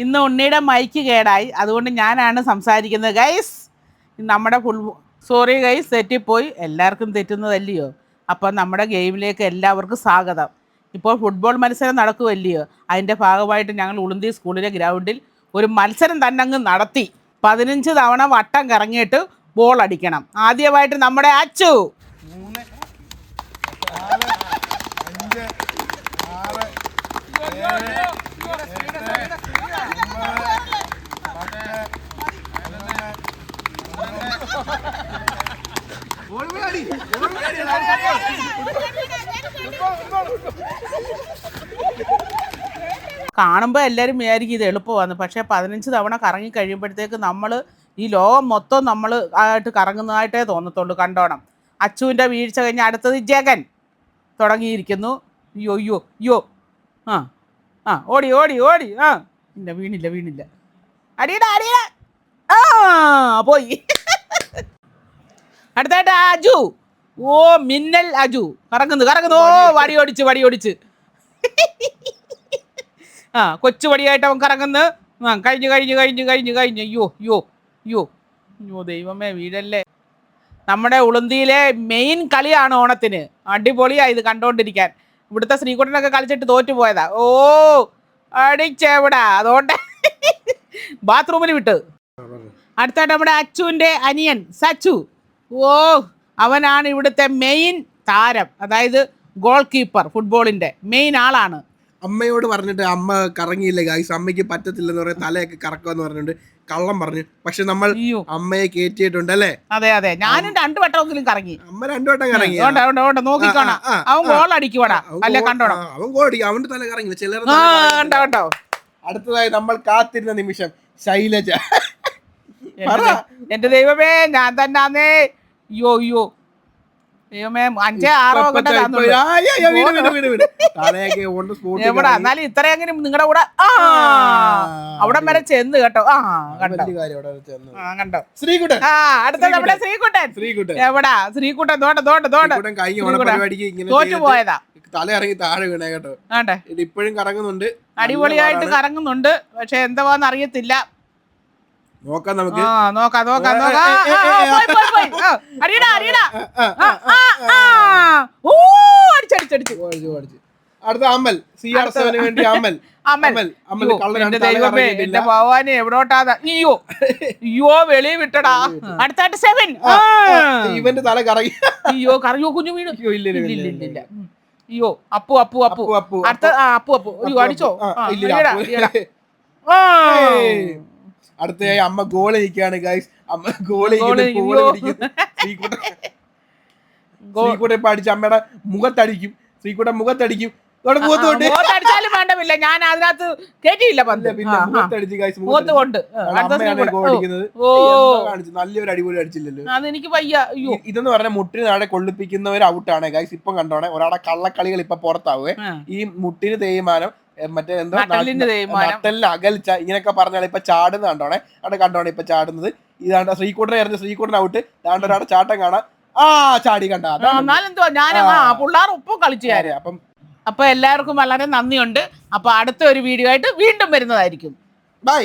ഇന്ന് ഉണ്ണിയുടെ മൈക്ക് കേടായി, അതുകൊണ്ട് ഞാനാണ് സംസാരിക്കുന്നത്. ഗൈസ് നമ്മുടെ സോറി ഗൈസ്, തെറ്റിപ്പോയി. എല്ലാവർക്കും തെറ്റുന്നതല്ലയോ. അപ്പം നമ്മുടെ ഗെയിമിലേക്ക് എല്ലാവർക്കും സ്വാഗതം. ഇപ്പോൾ ഫുട്ബോൾ മത്സരം നടക്കുമല്ലയോ, അതിൻ്റെ ഭാഗമായിട്ട് ഞങ്ങൾ ഉളുന്തി സ്കൂളിലെ ഗ്രൗണ്ടിൽ ഒരു മത്സരം തന്നെ അങ്ങ് നടത്തി. 15 തവണ വട്ടം കറങ്ങിയിട്ട് ബോൾ അടിക്കണം. ആദ്യമായിട്ട് നമ്മുടെ അച്ചു. 3, 4, 5, 6, 7, കാണുമ്പോൾ എല്ലാവരും വിചാരിക്കും ഇത് എളുപ്പമാണ്. പക്ഷേ 15 തവണ കറങ്ങി കഴിയുമ്പോഴത്തേക്ക് നമ്മൾ ഈ ലോകം മൊത്തം നമ്മൾ ആയിട്ട് കറങ്ങുന്നതായിട്ടേ തോന്നത്തുള്ളൂ. കണ്ടോണം. അച്ചുവിൻ്റെ വീഴ്ച കഴിഞ്ഞ് അടുത്തത് ജഗൻ തുടങ്ങിയിരിക്കുന്നു. യോ യോ യോ ആ ആ ഓടി ഓടി ഓടി ആ ഇല്ല, വീണില്ല. അടിയട അടിയട ആ പോയി. അടുത്തായിട്ട് അജു. ഓ മിന്നൽ അജു കറങ്ങുന്നു. ഓ വടി ഓടിച്ച് ആ കൊച്ചു വടിയായിട്ട് അവൻ കറങ്ങുന്നു. ആ കഴിഞ്ഞു. യോ ദൈവമേ, വീഴല്ലേ. നമ്മുടെ ഉളുന്തിയിലെ മെയിൻ കളിയാണ് ഓണത്തിന്. അടിപൊളിയാണ് ഇത് കണ്ടോണ്ടിരിക്കാൻ. ഇവിടുത്തെ ശ്രീകുട്ടനൊക്കെ കളിച്ചിട്ട് തോറ്റു പോയതാ. ഓ അടിച്ചെവിടാ, അതുകൊണ്ട് ബാത്റൂമിൽ വിട്ട്. അടുത്തായിട്ട് നമ്മുടെ അച്ചുവിൻ്റെ അനിയൻ സച്ചു. ഓ അവനാണ് ഇവിടുത്തെ മെയിൻ താരം, അതായത് ഗോൾ കീപ്പർ. ഫുട്ബോളിൻ്റെ മെയിൻ ആളാണ്. അമ്മയോട് പറഞ്ഞിട്ട് അമ്മ കറങ്ങിയില്ല ഗൈസ്, അമ്മയ്ക്ക് പറ്റത്തില്ലെന്ന് പറയാൻ തലയൊക്കെ കറക്കുമെന്ന് പറഞ്ഞിട്ട് കള്ളം പറഞ്ഞു. പക്ഷെ നമ്മൾ അമ്മയെ കയറ്റിയിട്ടുണ്ട് അല്ലേ? അതെ ഞാനും 2 വട്ടമെങ്കിലും കറങ്ങി. അമ്മ 2 വട്ടം കറങ്ങി. നോക്കിക്കോണം, അവൻ ഗോൾ അടിക്കുവാടാ. അല്ലെ കണ്ടോണം, അവൻ ഗോൾ അടിക്കും. അവന്റെ തല കറങ്ങി. ചിലർ കണ്ടോ. അടുത്തതായി നമ്മൾ കാത്തിരുന്ന നിമിഷം ശൈലജ. എന്റെ ദൈവമേ, ഞാൻ തന്നാന്നേ. യോ ദൈവമേ, 5, 6 എന്നാലും ഇത്രയെങ്കിലും നിങ്ങളുടെ കൂടെ അവിടെ വരെ ചെന്ന് കേട്ടോ. കണ്ടോ ശ്രീകുട്ടൻ. അടുത്ത നമ്മുടെ ശ്രീകുട്ടൻ. എവിടാ ശ്രീകുട്ടൻ? തോറ്റു പോയതാ. തല ഇറങ്ങി താഴെ വീണേ കേട്ടോ. ഇപ്പോഴും കറങ്ങുന്നുണ്ട്, അടിപൊളിയായിട്ട് കറങ്ങുന്നുണ്ട്. പക്ഷെ എന്താന്ന് അറിയത്തില്ല. നോക്കാം നമുക്ക്. അടുത്ത അമൽ. CR7 വേണ്ടി അമൽ. ഭഗവാന് എവിടോട്ടാ? അയ്യോ വെളി വിട്ടടാ. അടുത്തായിട്ട് 7. ഇവന്റെ തല കറങ്ങി. കറങ്ങിയോ കുഞ്ഞു വീണു. ഇല്ല. അയ്യോ അപ്പു. അടുത്ത അപ്പു. അടിച്ചോ. അടുത്തയായി അമ്മ ഗോൾ ഇരിക്കുകയാണ് ഗൈസ്. അമ്മ ഗോൾ ശ്രീകുട്ടൻ ഇപ്പൊ അടിച്ച് അമ്മയുടെ മുഖത്തടിക്കും. ശ്രീകുട്ടൻ മുഖത്തടിക്കും. അടിച്ചാലും വേണ്ടമില്ല, ഞാൻ അതിനകത്ത് കേട്ടിയില്ല. നല്ലൊരു അടിപൊളി അടിച്ചില്ലല്ലോ. അതെനിക്ക് വയ്യ. ഇതെന്ന് പറഞ്ഞാൽ മുട്ടിന് താഴെ കൊള്ളിപ്പിക്കുന്നവർ ഔട്ടാണ് ഗൈസ്. ഇപ്പം കണ്ടോണേ, ഒരാളെ കള്ളക്കളികൾ ഇപ്പൊ പുറത്താവേ. ഈ മുട്ടിന് തേയ്മാനം, മറ്റേ എന്തോ നട്ടലിന് അകൽച്ച, ഇങ്ങനെയൊക്കെ പറഞ്ഞാൽ ഇപ്പൊ ചാടുന്ന കണ്ടോണേ ഇപ്പൊ ചാടുന്നത്. ഇതാണ്ട് ശ്രീകുട്ടൻ ഔട്ട്. താണ്ട് ഒരാടെ ചാട്ടം കാണാം. ചാടി കണ്ട. പിള്ളേർ ഒപ്പം കളിച്ചു. അപ്പൊ എല്ലാവർക്കും വളരെ നന്ദിയുണ്ട്. അപ്പൊ അടുത്ത ഒരു വീഡിയോ ആയിട്ട് വീണ്ടും വരുന്നതായിരിക്കും. ബൈ.